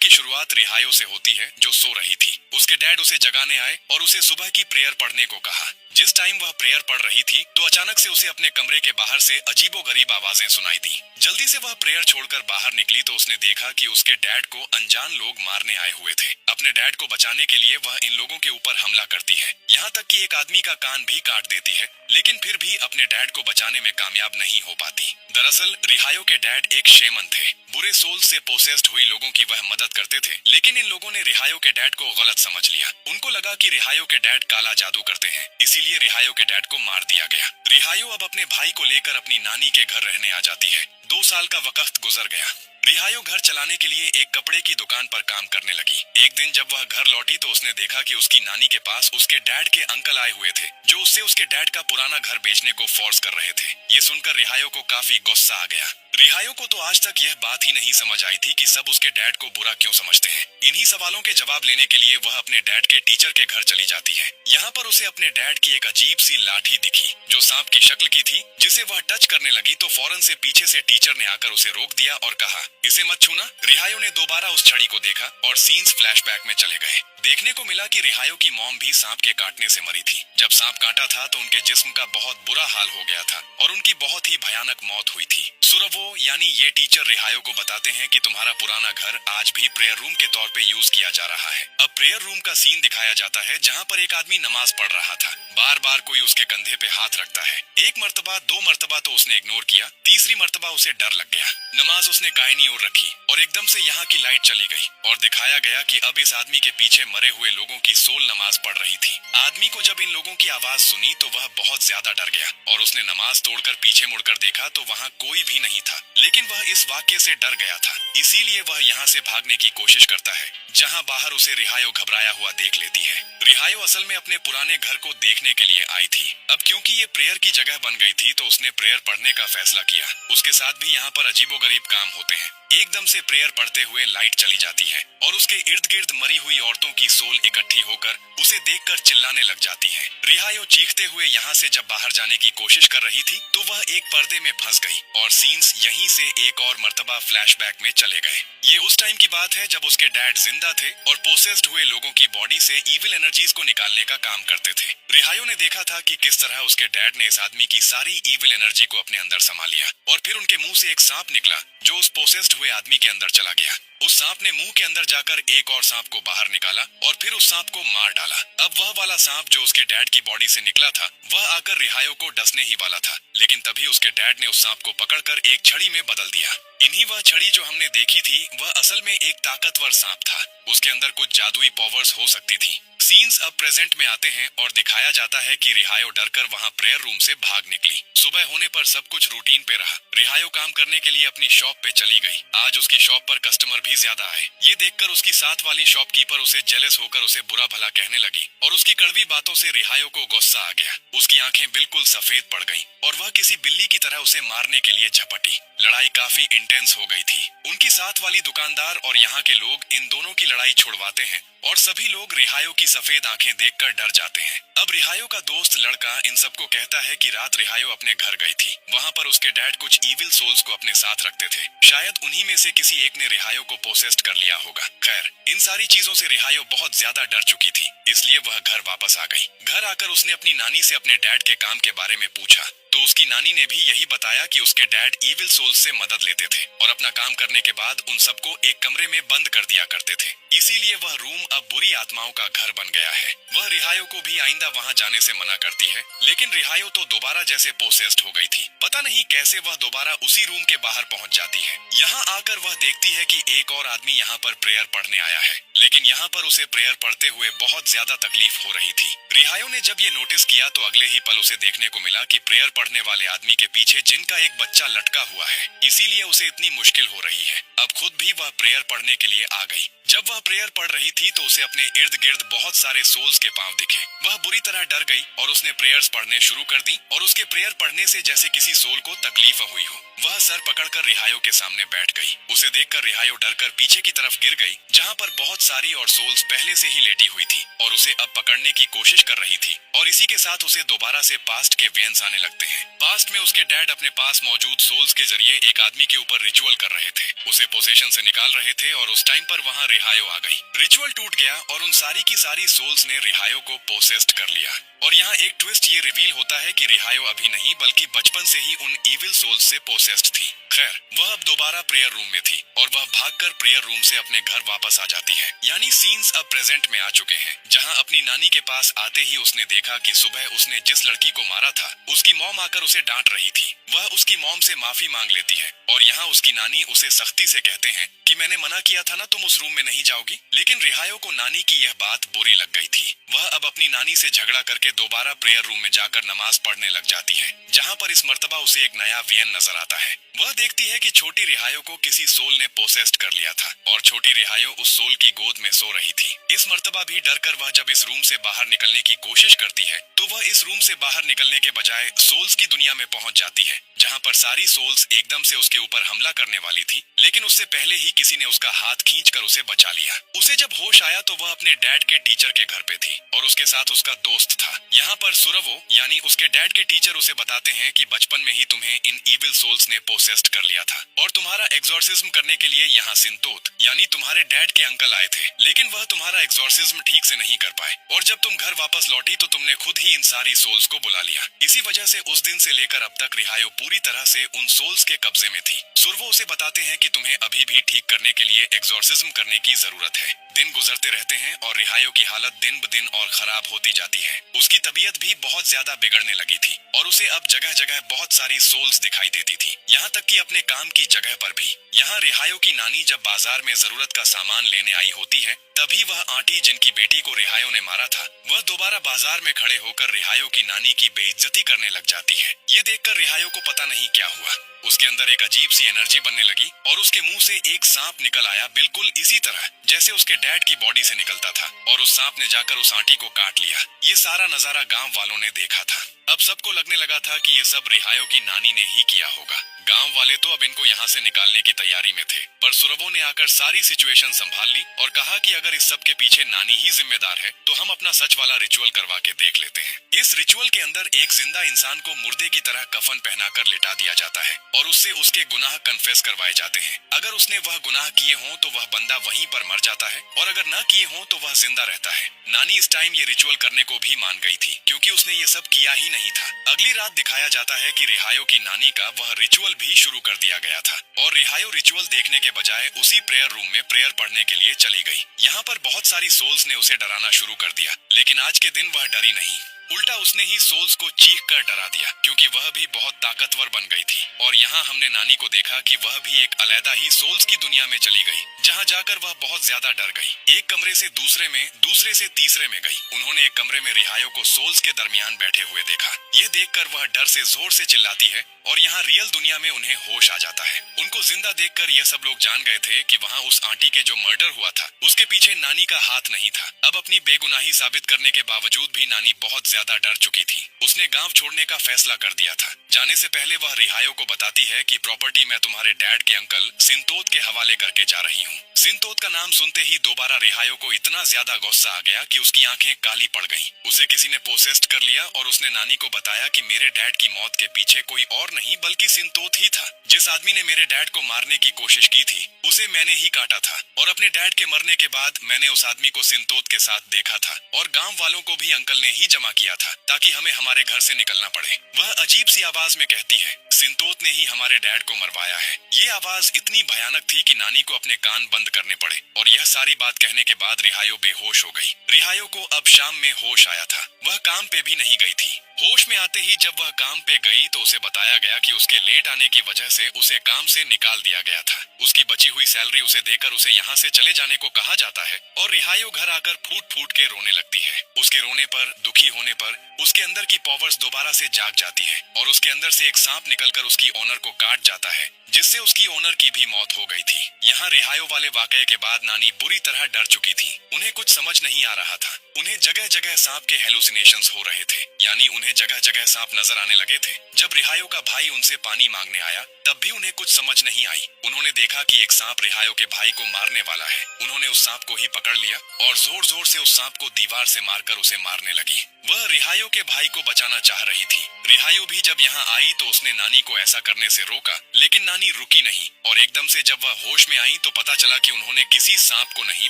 की शुरुआत रिहायो से होती है जो सो रही थी। उसके डैड उसे जगाने आए और उसे सुबह की प्रेयर पढ़ने को कहा। जिस टाइम वह प्रेयर पढ़ रही थी तो अचानक से उसे अपने कमरे के बाहर से अजीबोगरीब आवाजें सुनाई दी। जल्दी से वह प्रेयर छोड़कर बाहर निकली तो उसने देखा कि उसके डैड को अनजान लोग मारने आए हुए थे। अपने डैड को बचाने के लिए वह इन लोगों के ऊपर हमला करती है, यहाँ तक कि एक आदमी का कान भी काट देती है, लेकिन फिर भी अपने डैड को बचाने में कामयाब नहीं हो पाती। दरअसल रिहायो के डैड एक शेमन थे। बुरे सोल से पोसेस्ड हुई लोगों की वह मदद करते थे, लेकिन इन लोगों ने रिहायो के डैड को गलत समझ लिया। उनको लगा कि रिहायो के डैड काला जादू करते हैं, इसीलिए रिहायो के डैड को मार दिया गया। रिहायो अब अपने भाई को लेकर अपनी नानी के घर रहने आ जाती है। 2 साल का वक्त गुजर गया। रिहायो घर चलाने के लिए एक कपड़े की दुकान पर काम करने लगी। एक दिन जब वह घर लौटी तो उसने देखा कि उसकी नानी के पास उसके डैड के अंकल आए हुए थे, जो उससे उसके डैड का पुराना घर बेचने को फोर्स कर रहे थे। ये सुनकर रिहायो को काफी गुस्सा आ गया। रिहायो को तो आज तक यह बात ही नहीं समझ आई थी कि सब उसके डैड को बुरा क्यों समझते हैं। इन्हीं सवालों के जवाब लेने के लिए वह अपने डैड के टीचर के घर चली जाती है। यहाँ पर उसे अपने डैड की एक अजीब सी लाठी दिखी जो सांप की शक्ल की थी, जिसे वह टच करने लगी तो फौरन से पीछे से टीचर ने आकर उसे रोक दिया और कहा, इसे मत छूना। रिहायो ने दोबारा उस छड़ी को देखा और सीन्स फ्लैशबैक में चले गए। देखने को मिला कि रिहायो की मॉम भी सांप के काटने से मरी थी। जब सांप काटा था तो उनके जिस्म का बहुत बुरा हाल हो गया था और उनकी बहुत ही भयानक मौत हुई थी। सुरवो यानी ये टीचर रिहायो को बताते हैं कि तुम्हारा पुराना घर आज भी प्रेयर रूम के तौर पे यूज किया जा रहा है। अब प्रेयर रूम का सीन दिखाया जाता है जहाँ पर एक आदमी नमाज पढ़ रहा था। बार बार कोई उसके कंधे पे हाथ रखता है। 1 मर्तबा 2 मर्तबा तो उसने इग्नोर किया, तीसरी मर्तबा उसे डर लग गया। नमाज उसने कायनी ओर रखी और एकदम से यहाँ की लाइट चली गई और दिखाया गया कि अब इस आदमी के पीछे मरे हुए लोगों की सोल नमाज पढ़ रही थी। आदमी को जब इन लोगों की आवाज सुनी तो वह बहुत ज्यादा डर गया और उसने नमाज तोड़कर पीछे मुड़कर देखा तो वहाँ कोई भी नहीं था, लेकिन वह इस वाक्य से डर गया था, इसीलिए वह यहाँ से भागने की कोशिश करता है, जहाँ बाहर उसे रिहायो घबराया हुआ देख लेती है। रिहायो असल में अपने पुराने घर को देखने के लिए आई थी। अब क्योंकि ये प्रेयर की जगह बन गई थी तो उसने प्रेयर पढ़ने का फैसला किया। उसके साथ भी यहाँ पर अजीबोगरीब काम होते हैं। एकदम से प्रेयर पढ़ते हुए लाइट चली जाती है और उसके इर्द गिर्द मरी हुई औरतों की सोल इकट्ठी होकर उसे देखकर चिल्लाने लग जाती है। रिहायो चीखते हुए यहाँ से जब बाहर जाने की कोशिश कर रही थी तो वह एक पर्दे में फंस गई और सीन्स यहीं से एक और मर्तबा फ्लैशबैक में चले गए। ये उस टाइम की बात है जब उसके डैड जिंदा थे और पोसेस्ड हुए लोगों की बॉडी से इविल एनर्जीज को निकालने का काम करते थे। रिहायो ने देखा था कि किस तरह उसके डैड ने इस आदमी की सारी इविल एनर्जी को अपने अंदर समा लिया और फिर उनके मुंह से एक सांप निकला जो उस पोसेस्ड हुए आदमी के अंदर चला गया। उस सांप ने मुंह के अंदर जाकर एक और सांप को बाहर निकाला और फिर उस सांप को मार डाला। अब वह वाला सांप जो उसके डैड की बॉडी से निकला था वह आकर रिहायो को डसने ही वाला था, लेकिन तभी उसके डैड ने उस सांप को पकड़कर एक छड़ी में बदल दिया। इन्हीं वह छड़ी जो हमने देखी थी वह असल में एक ताकतवर सांप था। उसके अंदर कुछ जादुई पावर्स हो सकती थी। सीन्स अब प्रेजेंट में आते हैं और दिखाया जाता है कि रिहायो डरकर वहां प्रेयर रूम से भाग निकली। सुबह होने पर सब कुछ रूटीन पे रहा। रिहायो काम करने के लिए अपनी शॉप पे चली गई। आज उसकी शॉप पर कस्टमर भी ज्यादा आए। ये देखकर उसकी साथ वाली शॉपकीपर उसे जेलस होकर उसे बुरा भला कहने लगी और उसकी कड़वी बातों से रिहायो को गुस्सा आ गया। उसकी आंखें बिल्कुल सफेद पड़ गईं और वह किसी बिल्ली की तरह उसे मारने के लिए झपटी। लड़ाई काफी इंटेंस हो गई थी। उनकी साथ वाली दुकानदार और यहाँ के लोग इन दोनों की लड़ाई छुड़वाते हैं और सभी लोग रिहायो की सफेद आंखें देखकर डर जाते हैं। अब रिहायो का दोस्त लड़का इन सबको कहता है कि रात रिहायो अपने घर गई थी। वहाँ पर उसके डैड कुछ इविल सोल्स को अपने साथ रखते थे। शायद उन्हीं में से किसी एक ने रिहायो को पोसेस्ड कर लिया होगा। खैर, इन सारी चीजों से रिहायो बहुत ज्यादा डर चुकी थी, इसलिए वह घर वापस आ गई। घर आकर उसने अपनी नानी से अपने डैड के काम के बारे में पूछा तो उसकी नानी ने भी यही बताया कि उसके डैड इविल सोल्स से मदद लेते थे और अपना काम करने के बाद उन सबको एक कमरे में बंद कर दिया करते थे। इसीलिए वह रूम अब बुरी आत्माओं का घर बन गया है। वह रिहायो को भी आइंदा वहां जाने से मना करती है, लेकिन रिहायो तो दोबारा जैसे पोसेस्ड हो गई थी। पता नहीं कैसे वह दोबारा उसी रूम के बाहर पहुंच जाती है। यहाँ आकर वह देखती है कि एक और आदमी यहाँ पर प्रेयर पढ़ने आया है, लेकिन यहाँ पर उसे प्रेयर पढ़ते हुए बहुत ज्यादा तकलीफ हो रही थी। रिहायो ने जब ये नोटिस किया तो अगले ही पल उसे देखने को मिला कि प्रेयर पढ़ने वाले आदमी के पीछे जिनका एक बच्चा लटका हुआ है, इसीलिए उसे इतनी मुश्किल हो रही है। अब खुद भी वह प्रेयर पढ़ने के लिए आ गई। जब वह प्रेयर पढ़ रही थी तो उसे अपने इर्द गिर्द बहुत सारे सोल्स के पांव दिखे। वह बुरी तरह डर गई और उसने प्रेयर्स पढ़ने शुरू कर दी और उसके प्रेयर पढ़ने से जैसे किसी सोल को तकलीफ हुई हो। वह सर पकड़कर रिहायो के सामने बैठ गई। उसे देखकर रिहायो डरकर पीछे की तरफ गिर गई, जहाँ पर बहुत सारी और सोल्स पहले से ही लेटी हुई थी और उसे अब पकड़ने की कोशिश कर रही थी। और इसी के साथ उसे दोबारा से पास्ट के वेन्स आने लगते हैं। पास्ट में उसके डैड अपने पास मौजूद सोल्स के जरिए एक आदमी के ऊपर रिचुअल कर रहे थे, उसे पोसेशन से निकाल रहे थे और उस टाइम पर वहाँ रिहायो आ गई। रिचुअल टूट गया और उन सारी की सारी सोल्स ने रिहायो को पोसेस्ड कर लिया। और यहाँ एक ट्विस्ट ये रिवील होता है कि रिहायो अभी नहीं बल्कि बचपन से ही उन इविल सोल्स से पोसेस्ड थी। खैर, वह अब दोबारा प्रेयर रूम में थी और वह भागकर प्रेयर रूम से अपने घर वापस आ जाती है। यानी सीन्स अब प्रेजेंट में आ चुके हैं, जहाँ अपनी नानी के पास आते ही उसने देखा कि सुबह उसने जिस लड़की को मारा था उसकी मॉम आकर उसे डांट रही थी। वह उसकी मॉम से माफी मांग लेती है और यहाँ उसकी नानी उसे सख्ती से कहते हैं कि मैंने मना किया था ना, तुम उस रूम में नहीं जाओगी। लेकिन रिहायो को नानी की यह बात बुरी लग गई थी। वह अब अपनी नानी से झगड़ा करके दोबारा प्रेयर रूम में जाकर नमाज पढ़ने लग जाती है, जहाँ पर इस मर्तबा उसे एक नया वियन नजर आता है। वह देखती है कि छोटी रिहायो को किसी सोल ने पोसेस्ड कर लिया था और छोटी रिहायो उस सोल की गोद में सो रही थी। इस मर्तबा भी डरकर वह जब इस रूम से बाहर निकलने की कोशिश करती है तो वह इस रूम से बाहर निकलने के बजाय सोल्स की दुनिया में पहुंच जाती है, जहां पर सारी सोल्स एकदम से उसके ऊपर हमला करने वाली थी। लेकिन उससे पहले ही किसी ने उसका हाथ खींचकर उसे बचा लिया। उसे जब होश आया तो वह अपने डैड के टीचर के घर पे थी और उसके साथ उसका दोस्त था। यहाँ पर सुरवो यानी उसके डैड के टीचर उसे बताते हैं कि बचपन में ही तुम्हें इन इविल सोल्स ने पोसेस्ड कर लिया था और तुम्हारा एग्जॉर्सिज्म करने के लिए यहाँ सिंतोत यानी तुम्हारे डैड के अंकल आए थे, लेकिन वह तुम्हारा एग्जॉर्सिज्म ठीक से नहीं कर पाए और जब तुम घर वापस लौटी तो तुमने खुद ही इन सारी सोल्स को बुला लिया। इसी वजह से उस दिन से लेकर अब तक रिहायो पूरी तरह से उन सोल्स के कब्जे में थी। सुरवो उसे बताते हैं कि तुम्हें अभी भी ठीक करने के लिए एग्जॉर्सिज्म करने की जरूरत है। दिन गुजरते रहते हैं और रिहायो की हालत दिन ब दिन और खराब होती जाती है। उसकी तबीयत भी बहुत ज्यादा बिगड़ने लगी थी और उसे अब जगह जगह बहुत सारी सोल्स दिखाई देती थी, यहाँ तक कि अपने काम की जगह पर भी। यहाँ रिहायो की नानी जब बाजार में जरूरत का सामान लेने आई होती है तभी वह आंटी जिनकी बेटी को रिहायो ने मारा था वह दोबारा बाजार में खड़े होकर रिहायो की नानी की बेइज्जती करने लग जाती है। ये देखकर रिहायो को पता नहीं क्या हुआ, उसके अंदर एक अजीब सी एनर्जी बनने लगी और उसके मुंह से एक सांप निकल आया, बिल्कुल इसी तरह जैसे उसके डैड की बॉडी से निकलता था और उस सांप ने जाकर उस आंटी को काट लिया। ये सारा नजारा गांव वालों ने देखा था। अब सबको लगने लगा था कि ये सब रिहायो की नानी ने ही किया होगा। गांव वाले तो अब इनको यहाँ से निकालने की तैयारी में थे, पर सुरवो ने आकर सारी सिचुएशन संभाल ली और कहा कि अगर इस सब के पीछे नानी ही जिम्मेदार है तो हम अपना सच वाला रिचुअल करवा के देख लेते हैं। इस रिचुअल के अंदर एक जिंदा इंसान को मुर्दे की तरह कफन पहनाकर लिटा दिया जाता है और उससे उसके गुनाह कन्फेस करवाए जाते हैं। अगर उसने वह गुनाह किए हों तो वह बंदा वहीं पर मर जाता है और अगर न किए हों तो वह जिंदा रहता है। नानी इस टाइम ये रिचुअल करने को भी मान गई थी क्योंकि उसने ये सब किया ही नहीं था। अगली रात दिखाया जाता है कि रिहायो की नानी का वह रिचुअल भी शुरू कर दिया गया था और रिहायो रिचुअल देखने के बजाय उसी प्रेयर रूम में प्रेयर पढ़ने के लिए चली गई। यहाँ पर बहुत सारी सोल्स ने उसे डराना शुरू कर दिया, लेकिन आज के दिन वह डरी नहीं, उल्टा उसने ही सोल्स को चीख कर डरा दिया क्योंकि वह भी बहुत ताकतवर बन गई थी। और यहाँ हमने नानी को देखा कि वह भी एक अलग ही सोल्स की दुनिया में चली गई, जहाँ जाकर वह बहुत ज्यादा डर गई। एक कमरे से दूसरे में, दूसरे से तीसरे में गई। उन्होंने एक कमरे में रिहायो को सोल्स के दरमियान बैठे हुए देखा। यह देखकर वह डर से जोर से चिल्लाती है और यहाँ रियल दुनिया में उन्हें होश आ जाता है। उनको जिंदा देखकर यह सब लोग जान गए थे कि वहाँ उस आंटी के जो मर्डर हुआ था उसके पीछे नानी का हाथ नहीं था। अब अपनी बेगुनाही साबित करने के बावजूद भी नानी बहुत ज्यादा डर चुकी थी। उसने गांव छोड़ने का फैसला कर दिया था। जाने से पहले वह रिहायो को बताती है कि प्रॉपर्टी मैं तुम्हारे डैड के अंकल सिंतोत के हवाले करके जा रही हूँ। सिंतोत का नाम सुनते ही दोबारा रिहायो को इतना ज्यादा गुस्सा आ गया कि उसकी आंखें काली पड़ गईं। उसे किसी ने पोसेस्ड कर लिया और उसने नानी को बताया कि मेरे डैड की मौत के पीछे कोई और नहीं बल्कि सिंतोत ही था। जिस आदमी ने मेरे डैड को मारने की कोशिश की थी उसे मैंने ही काटा था और अपने डैड के मरने के बाद मैंने उस आदमी को सिंतोत के साथ देखा था और गांव वालों को भी अंकल ने ही जमा किया था ताकि हमें हमारे घर से निकलना पड़े। वह अजीब सी आवाज में कहती है, सिंतोत ने ही हमारे डैड को मरवाया है। ये आवाज इतनी भयानक थी कि नानी को अपने कान बंद करने पड़े और यह सारी बात कहने के बाद रिहायो बेहोश हो गई। रिहायो को अब शाम में होश आया था। वह काम पे भी नहीं गई थी। होश में आते ही जब वह काम पे गई तो उसे बताया गया कि उसके लेट आने की वजह से उसे काम से निकाल दिया गया था। उसकी बची हुई सैलरी उसे देकर उसे यहाँ से चले जाने को कहा जाता है और रिहायो घर आकर फूट फूट के रोने लगती है। उसके रोने पर, दुखी होने पर उसके अंदर की पावर्स दोबारा से जाग जाती है और उसके अंदर से एक सांप निकलकर उसकी ओनर को काट जाता है, जिससे उसकी ओनर की भी मौत हो गई थी। यहाँ रिहायो वाले वाकये के बाद नानी बुरी तरह डर चुकी थी। उन्हें कुछ समझ नहीं आ रहा था। उन्हें जगह जगह सांप के हेलुसिनेशंस हो रहे थे, यानी उन्हें उन्हें जगह जगह सांप नजर आने लगे थे। जब रिहायो का भाई उनसे पानी मांगने आया तब भी उन्हें कुछ समझ नहीं आई। उन्होंने देखा कि एक सांप रिहायो के भाई को मारने वाला है। उन्होंने उस सांप को ही पकड़ लिया और जोर जोर से उस सांप को दीवार से मारकर उसे मारने लगी। वह रिहायो के भाई को बचाना चाह रही थी। रिहायो भी जब यहाँ आई तो उसने नानी को ऐसा करने से रोका, लेकिन नानी रुकी नहीं और एकदम से जब वह होश में आई तो पता चला कि उन्होंने किसी सांप को नहीं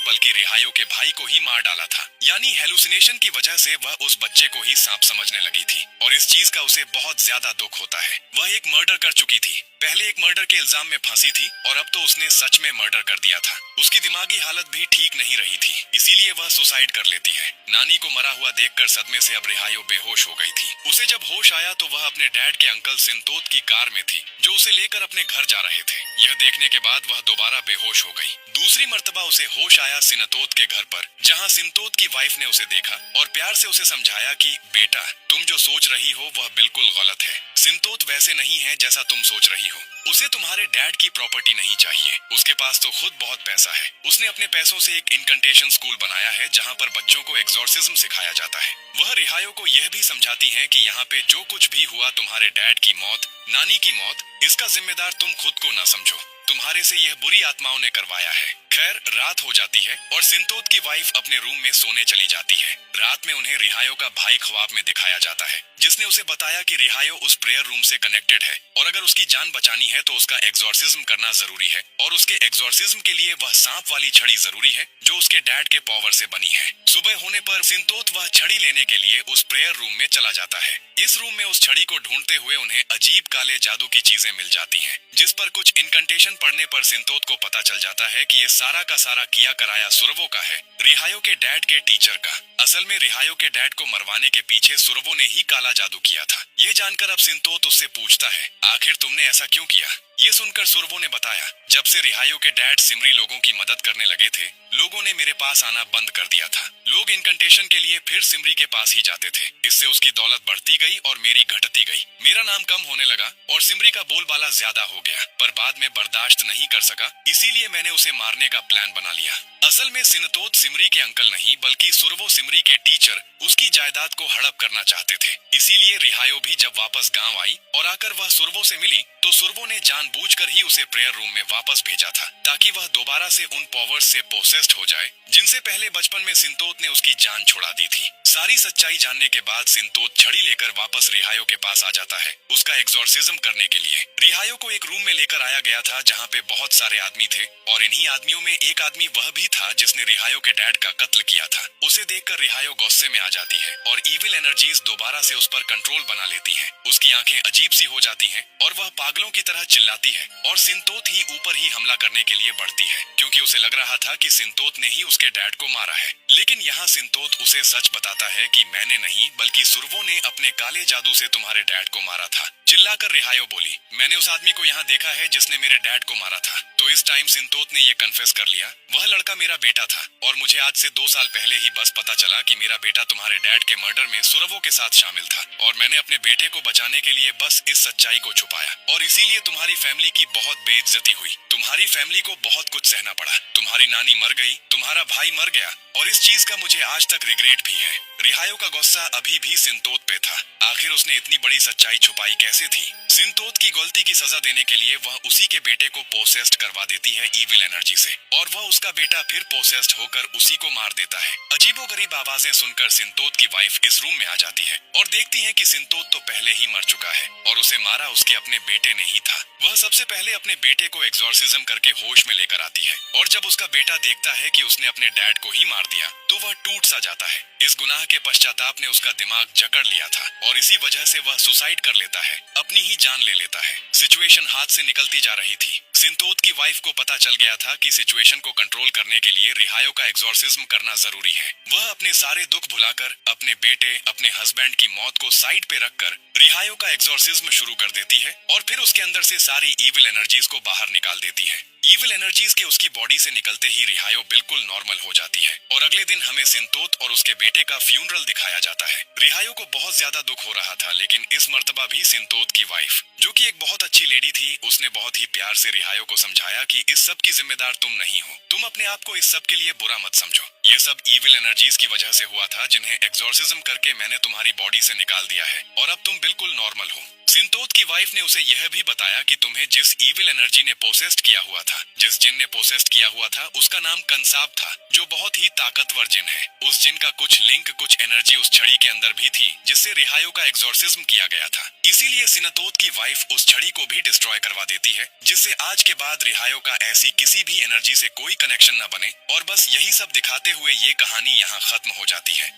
बल्कि रिहायो के भाई को ही मार डाला था। यानी हेलुसिनेशन की वजह से वह उस बच्चे को ही सांप समझने लगी थी और इस चीज का उसे बहुत ज्यादा दुख होता है। वह एक मर्डर कर चुकी थी। पहले एक मर्डर के इल्जाम में फांसी थी और अब तो उसने सच में मर्डर कर दिया था। उसकी दिमागी हालत भी ठीक नहीं रही थी, इसीलिए वह सुसाइड कर लेती है। नानी को मरा हुआ देखकर सदमे से अब रिहायो बेहोश हो गई थी। उसे जब होश आया तो वह अपने डैड के अंकल सिंतोत की कार में थी जो उसे लेकर अपने घर जा रहे थे। यह देखने के बाद वह दोबारा बेहोश हो गई। दूसरी मर्तबा उसे होश आया सिनतोत के घर पर, जहाँ सिंतोत की वाइफ ने उसे देखा और प्यार से उसे समझाया कि बेटा तुम जो सोच रही हो वह बिल्कुल गलत है। सिंतोत वैसे नहीं है जैसा तुम सोच रही हो। उसे तुम्हारे डैड की प्रॉपर्टी नहीं चाहिए, उसके पास तो खुद बहुत पैसा है। उसने अपने पैसों से एक इनकंटेशन स्कूल बनाया है जहाँ पर बच्चों को एग्जॉर्सिज्म सिखाया जाता है। वह रिहायो को यह भी समझाती हैं कि यहाँ पे जो कुछ भी हुआ, तुम्हारे डैड की मौत, नानी की मौत, इसका जिम्मेदार तुम खुद को न समझो, तुम्हारे से यह बुरी आत्माओं ने करवाया है। खैर रात हो जाती है और सिंतोत की वाइफ अपने रूम में सोने चली जाती है। रात में उन्हें रिहायो का भाई ख्वाब में दिखाया जाता है, जिसने उसे बताया कि रिहायो उस प्रेयर रूम से कनेक्टेड है और अगर उसकी जान बचानी है तो उसका एग्जॉर्सिज्म करना जरूरी है और उसके एग्जॉर्सिज्म के लिए वह सांप वाली छड़ी जरूरी है जो उसके डैड के पावर से बनी है। सुबह होने पर सिंतोत वह छड़ी लेने के लिए उस प्रेयर रूम में चला जाता है। इस रूम में उस छड़ी को ढूंढते हुए उन्हें अजीब काले जादू की चीजें मिल जाती हैं, जिस पर कुछ इनकंटेशन पढ़ने पर सिंतोत को पता चल जाता है कि ये सारा का सारा किया कराया सुरवो का है, रिहायो के डैड के टीचर का। असल में रिहायो के डैड को मरवाने के पीछे सुरवो ने ही काला जादू किया था। ये जानकर अब सिंतोत उससे पूछता है आखिर तुमने ऐसा क्यों किया। ये सुनकर सुरवो ने बताया, जब से रिहायो के डैड सिमरी लोगों की मदद करने लगे थे, लोगों ने मेरे पास आना बंद कर दिया था। लोग इनकंटेशन के लिए फिर सिमरी के पास ही जाते थे। इससे उसकी दौलत बढ़ती गई और मेरी घटती गई। मेरा नाम कम होने लगा और सिमरी का बोलबाला ज्यादा हो गया, पर बाद में बर्दाश्त नहीं कर सका, इसीलिए मैंने उसे मारने का प्लान बना लिया। असल में सिनतोत सिमरी के अंकल नहीं बल्कि सुरवो सिमरी के टीचर उसकी जायदाद को हड़प करना चाहते थे। इसीलिए रिहायो भी जब वापस गांव आई और आकर वह सुरवो से मिली तो सुरवो ने जानबूझकर ही उसे प्रेयर रूम में वापस भेजा था, ताकि वह दोबारा से उन पावर्स से पोसेस्ड हो जाए जिनसे पहले बचपन में सिंतोत ने उसकी जान छुड़ा दी थी। सारी सच्चाई जानने के बाद सिंतोत छड़ी लेकर वापस रिहायो के पास आ जाता है उसका एग्जॉर्सिज्म करने के लिए। रिहायो को एक रूम में लेकर आया गया था जहाँ पे बहुत सारे आदमी थे और इन्हीं आदमियों में एक आदमी वह भी था जिसने रिहायो के डैड का कत्ल किया था। उसे देखकर रिहायो गुस्से में आ जाती है और इविल एनर्जीज दोबारा से उस पर कंट्रोल बना लेती हैं। उसकी आंखें अजीब सी हो जाती हैं और वह पागलों की तरह चिल्लाती है और सिंतोत ही ऊपर ही हमला करने के लिए बढ़ती है, क्योंकि उसे लग रहा था कि सिंतोत ने ही उसके डैड को मारा है। लेकिन यहाँ सिंतोत उसे सच बताता है कि मैंने नहीं बल्कि सुरवो ने अपने काले जादू से तुम्हारे डैड को मारा था। चिल्लाकर रिहायो बोली, मैंने उस आदमी को यहाँ देखा है जिसने मेरे डैड को मारा था। तो इस टाइम सिंतोत ने ये कन्फेस कर लिया, वह लड़का मेरा बेटा था और मुझे आज से 2 साल पहले ही बस पता चला कि मेरा बेटा तुम्हारे डैड के मर्डर में सुरवो के साथ शामिल था और मैंने अपने बेटे को बचाने के लिए बस इस सच्चाई को छुपाया और इसीलिए तुम्हारी फैमिली की बहुत बेइज्जती हुई। तुम्हारी फैमिली को बहुत कुछ सहना पड़ा। तुम्हारी नानी मर गई, तुम्हारा भाई मर गया और इस चीज का मुझे आज तक रिग्रेट भी है। रिहायो का गुस्सा अभी भी सिंतोत पे था। आखिर उसने इतनी बड़ी सच्चाई छुपाई कैसे थी। सिंतोत की गलती की सजा देने के लिए वह उसी के बेटे को पोसेस्ड करवा देती है इविल एनर्जी से और वह उसका बेटा फिर पोसेस्ड होकर उसी को मार देता है। अजीबोगरीब आवाजें सुनकर सिंतोत की वाइफ इस रूम में आ जाती है और देखती है कि सिंतोत तो पहले ही मर चुका है और उसे मारा उसके अपने बेटे ने ही था। वह सबसे पहले अपने बेटे को एग्जॉर्सिज्म करके होश में लेकर आती है और जब उसका बेटा देखता है कि उसने अपने डैड को ही मार दिया तो वह टूट सा जाता है। इस गुनाह के पश्चाताप ने उसका दिमाग जकड़ लिया था और इसी वजह से वह सुसाइड कर लेता है, अपनी ही जान ले लेता है। सिचुएशन हाथ से निकलती जा रही थी। सिंतोत की वाइफ को पता चल गया था कि सिचुएशन को कंट्रोल करने के लिए रिहायो का एग्जॉर्सिज्म करना जरूरी है। वह अपने सारे दुख भुलाकर अपने बेटे, अपने हस्बैंड की मौत को साइड पे रखकर रिहायो का एग्जॉर्सिज्म शुरू कर देती है और फिर उसके अंदर से सारी इविल एनर्जीज को बाहर निकाल देती है। इविल एनर्जीज के उसकी बॉडी से निकलते ही रिहायो बिल्कुल नॉर्मल हो जाती है और अगले दिन हमें सिंतोत और उसके बेटे का फ्यूनरल दिखाया जाता है। रिहायो को बहुत ज्यादा दुख हो रहा था, लेकिन इस मर्तबा भी सिंतोत की वाइफ, जो कि एक बहुत अच्छी लेडी थी, उसने बहुत ही प्यार से रिहायो रिहायो को समझाया कि इस सब की जिम्मेदार तुम नहीं हो। तुम अपने आप को इस सब के लिए बुरा मत समझो। ये सब ईविल एनर्जीज की वजह से हुआ था जिन्हें एग्जॉर्सिज्म करके मैंने तुम्हारी बॉडी से निकाल दिया है और अब तुम बिल्कुल नॉर्मल हो। सिंतोत की वाइफ ने उसे यह भी बताया कि तुम्हें जिस ईविल एनर्जी ने पोसेस्ड किया हुआ था, जिस जिन ने पोसेस्ड किया हुआ था, उसका नाम कंसाब था, जो बहुत ही ताकतवर जिन है। उस जिन का कुछ लिंक, कुछ एनर्जी उस छड़ी के अंदर भी थी जिससे रिहायो का एग्जॉर्सिज्म किया गया था। इसीलिए सिनतोत की वाइफ उस छड़ी को भी डिस्ट्रॉय करवा देती है, जिससे आज के बाद रिहायो का ऐसी किसी भी एनर्जी से कोई कनेक्शन न बने। और बस यही सब दिखाते हुए ये कहानी यहाँ खत्म हो जाती है।